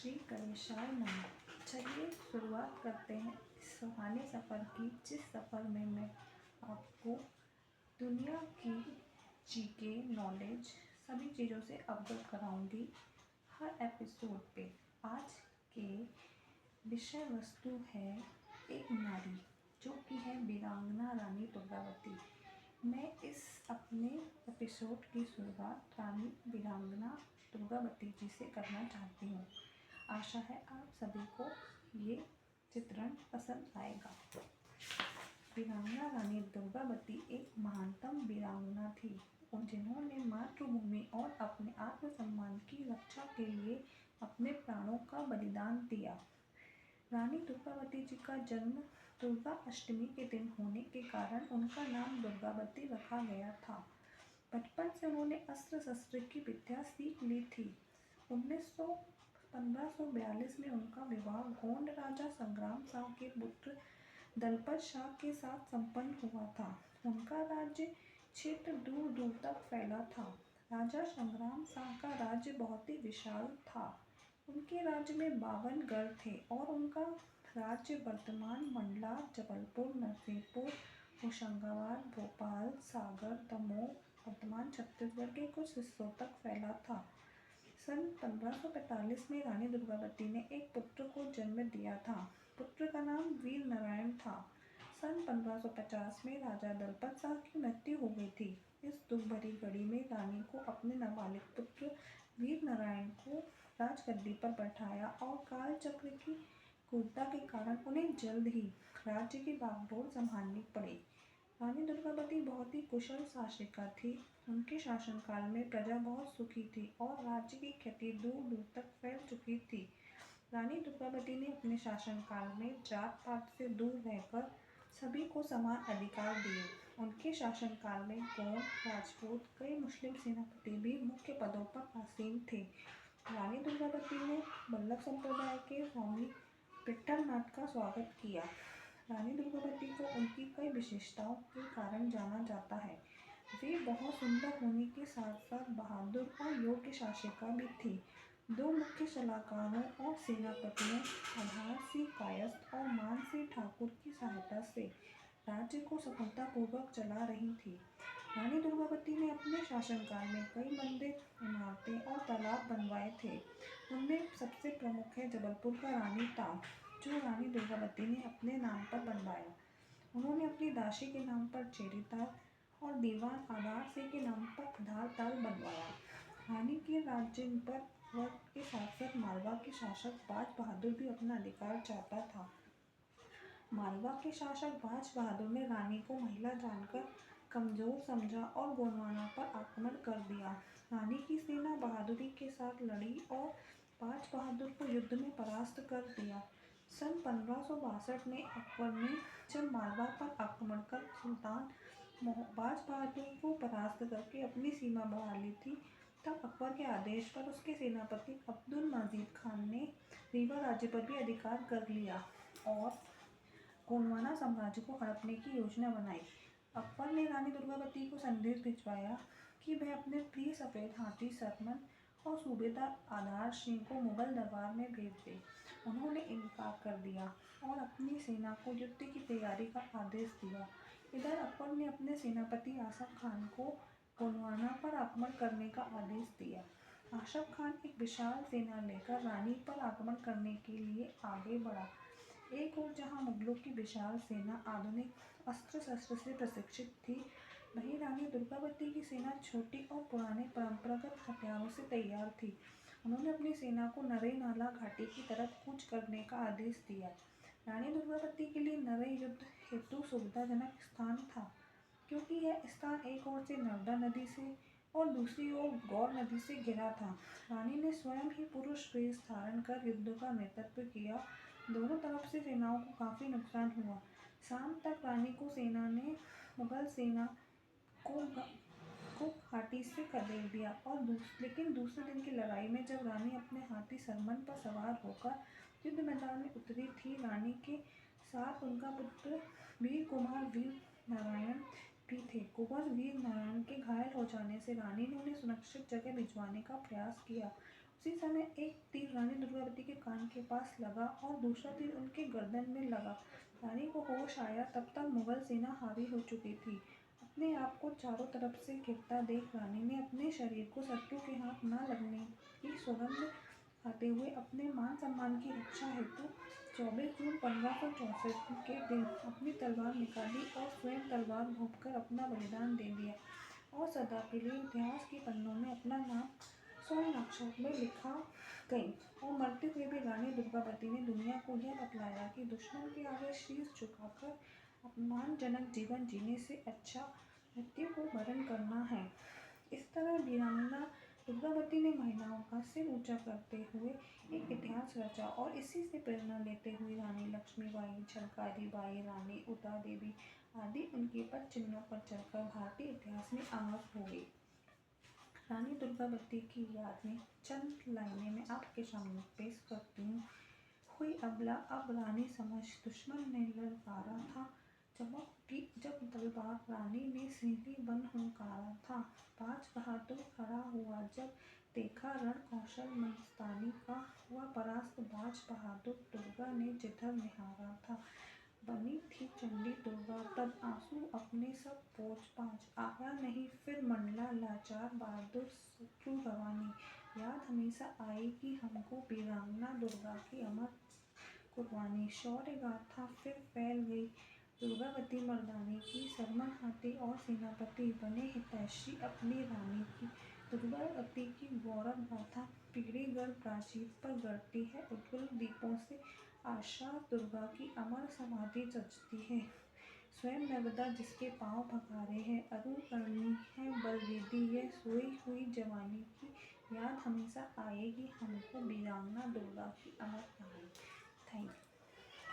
श्री गणेशाय नमः। चलिए शुरुआत करते हैं इस सुहाने सफ़र की, जिस सफ़र में मैं आपको दुनिया की जीके नॉलेज सभी चीज़ों से अवगत कराऊंगी हर एपिसोड पे। आज के विषय वस्तु है एक नारी, जो कि है वीरांगना रानी दुर्गावती। मैं इस अपने एपिसोड की शुरुआत रानी वीरांगना दुर्गावती जी से करना चाहती हूँ। आशा है आप सभी को ये चित्रण पसंद आएगा। वीरांगना रानी दुर्गावती एक महानतम वीरांगना थी, जिन्होंने मातृभूमि और अपने आत्मसम्मान की रक्षा के लिए अपने प्राणों का बलिदान दिया। रानी दुर्गावती जी का जन्म दुर्गा अष्टमी के दिन होने के कारण उनका नाम दुर्गावती रखा गया था। बचपन से उन्होंने अस्त्र शस्त्र की विद्या सीख ली थी। 1542 में उनका विवाह गोंड राजा संग्राम शाह के पुत्र दलपत शाह के साथ संपन्न हुआ था। उनका राज्य क्षेत्र दूर दूर तक फैला था। राजा संग्राम शाह का राज्य बहुत ही विशाल था। उनके राज्य में 52 गढ़ थे और उनका राज्य वर्तमान मंडला, जबलपुर, नरसिंहपुर, होशंगाबाद, भोपाल, सागर, दमोह, वर्तमान छत्तीसगढ़ के कुछ हिस्सों तक फैला था। सन 1545 में रानी दुर्गावती ने एक पुत्र को जन्म दिया था। पुत्र का नाम वीर नारायण था। सन 1550 में राजा दलपत शाह की मृत्यु हो गई थी। इस दुख भरी घड़ी में रानी को अपने नाबालिग पुत्र वीर नारायण को राजगद्दी पर बैठाया और काल चक्र की क्रूरता के कारण उन्हें जल्द ही राज्य की बागडोर संभालनी पड़ी। रानी दुर्गावती बहुत ही कुशल शासिका थी। उनके शासनकाल में प्रजा बहुत सुखी थी और राज्य की ख्याति दूर दूर तक फैल चुकी थी। रानी दुर्गावती ने अपने शासनकाल में जात पात से दूर रहकर सभी को समान अधिकार दिए। उनके शासनकाल में गौड़, राजपूत, कई मुस्लिम सेनापति भी मुख्य पदों पर आसीन थे। रानी दुर्गावती ने वल्लभ संप्रदाय के स्वामी विट्ठलनाथ का स्वागत किया। रानी दुर्गावती को उनकी कई विशेषताओं के कारण जाना जाता है। वे बहुत सुंदर होने के साथ साथ बहादुर और योग्य शासिका भी थी। दो मुख्य सलाहकारों और सेनापतियों आधार सिंह कायस्थ और मान सिंह ठाकुर की सहायता से राज्य को सफलतापूर्वक चला रही थी। रानी दुर्गावती ने अपने शासनकाल में कई मंदिर, इमारतें और तालाब बनवाए थे। उनमें सबसे प्रमुख है जबलपुर का रानी ताल, जो रानी दुर्गावती ने अपने नाम पर बनवाया। उन्होंने अपनी दासी के नाम पर चेरी ताल और दीवान आधार सिंह के नाम पर आधार ताल बनवाया। रानी के राज्य पर वक्त के साथ साथ मालवा के शासक बाज बहादुर भी अपना अधिकार चाहता था। मालवा के शासक बाज बहादुर ने रानी को महिला जानकर कमजोर समझा और गोंडवाना पर आक्रमण कर दिया। रानी की सेना बहादुरी के साथ लड़ी और बाज बहादुर को युद्ध में परास्त कर दिया। सन 1562 में अकबर ने जब मालवा पर आक्रमण कर सुल्तान बाज बहादुर को परास्त करके अपनी सीमा बढ़ा ली थी, तब अकबर के आदेश पर उसके सेनापति अब्दुल मजीद खान ने रीवा राज्य पर भी अधिकार कर लिया और गोंडवाना साम्राज्य को हड़पने की योजना बनाई। अकबर ने रानी दुर्गावती को संदेश भिजवाया कि वह अपने प्रिय सफ़ेद हाथी सरमन और सूबेदार आधार सिंह को मुगल दरबार में भेज दे। उन्होंने इनकार कर दिया और अपनी सेना को युद्ध की तैयारी का आदेश दिया। इधर अकबर ने अपने सेनापति आसफ खान को गोंडवाना पर आक्रमण करने का आदेश दिया। आसफ खान एक विशाल सेना लेकर रानी पर आक्रमण करने के लिए आगे बढ़ा। एक ओर जहां मुगलों की विशाल सेना आधुनिक अस्त्र शस्त्र से प्रशिक्षित थी, वहीं रानी दुर्गावती की सेना छोटी और पुराने परंपरागत हथियारों से तैयार थी। उन्होंने अपनी सेना को नरे नाला घाटी की तरफ कूच करने का आदेश दिया। रानी दुर्गावती के लिए नरे युद्ध हेतु सुविधाजनक स्थान था, क्योंकि यह स्थान एक ओर से नर्मदा नदी से और दूसरी ओर गौर नदी से घिरा था। रानी ने स्वयं ही पुरुष वेश धारण कर युद्ध का नेतृत्व किया। दोनों तरफ से सेनाओं को काफी नुकसान हुआ। शाम तक रानी को सेना ने मुगल सेना को घाटी से खदेड़ दिया और लेकिन दूसरे दिन की लड़ाई में जब रानी अपने हाथी सरमन पर सवार होकर युद्ध मैदान में उतरी थी, रानी के साथ उनका पुत्र वीर कुमार वीर नारायण भी थे। कुंवर वीर नारायण के घायल हो जाने से रानी ने उन्हें सुरक्षित जगह भिजवाने का प्रयास किया। उसी समय एक तीर रानी दुर्गावती के कान के पास लगा और दूसरा तीर उनके गर्दन में लगा। रानी को होश आया तब तक मुगल सेना हावी हो चुकी थी। अपने आप को चारों तरफ से घिरता देख रानी ने अपने शरीर को शत्रु के हाथ न लगने की सौगंध खाते हुए अपने मान सम्मान की रक्षा हेतु 24 जून 1564 के दिन अपनी तलवार निकाली और स्वयं तलवार घोंपकर अपना बलिदान दे दिया और सदा के लिए इतिहास के पन्नों में अपना नाम स्वर्ण अक्षर में लिखा गई। और मरते हुए भी रानी दुर्गावती ने दुनिया को यह बतलाया कि दुश्मन के आगे शीश झुकाकर अपमानजनक जीवन जीने से अच्छा मृत्यु को वरण करना है। इस तरह वीरांगना दुर्गावती ने महिलाओं का सिर ऊंचा करते हुए एक इतिहास रचा और इसी से प्रेरणा लेते हुए रानी लक्ष्मीबाई, झलकारी बाई, रानी उदा देवी आदि उनके पद चिन्हों पर चलकर भारतीय इतिहास में अमर हो गई। रानी दुर्गावती की याद में चंद लाइनें मैं आपके सामने पेश करती हूँ। हुई अबला अब रानी समझ दुश्मन ने ललकारा था, जब तलवार रानी ने सीधी बन हुंकारा था। बाज बहादुर खड़ा हुआ जब देखा रण कौशल मस्तानी का, हुआ परास्त बाज बहादुर दुर्गा ने जिधर निहारा था। बनी थी चंडी दुर्गा तब आंसू अपने सब पोंछ पाँच, आया नहीं फिर मंडला लाचार बहादुर शत्रु रवानी। याद हमेशा आएगी हमको वीरांगना दुर्गा की अमर कुर्बानी। शौर्य गाथा फिर फैल गई दुर्गावती मर्दानी की, सरमन हाथी और सेनापति बने हितैषी अपनी रानी की। दुर्गावती की गौरव गाथा पीढ़ी गढ़ प्राचीर पर गढ़ती है उज्ज्वल दीपों से, आशा दुर्गा की अमर समाधि सजती है। स्वयं नर्मदा जिसके पाँव पखारे हैं, अरुण करनी है बलवेदी यह सोई हुई जवानी की। याद हमेशा आएगी हमको वीरांगना दुर्गा की अमर कहानी।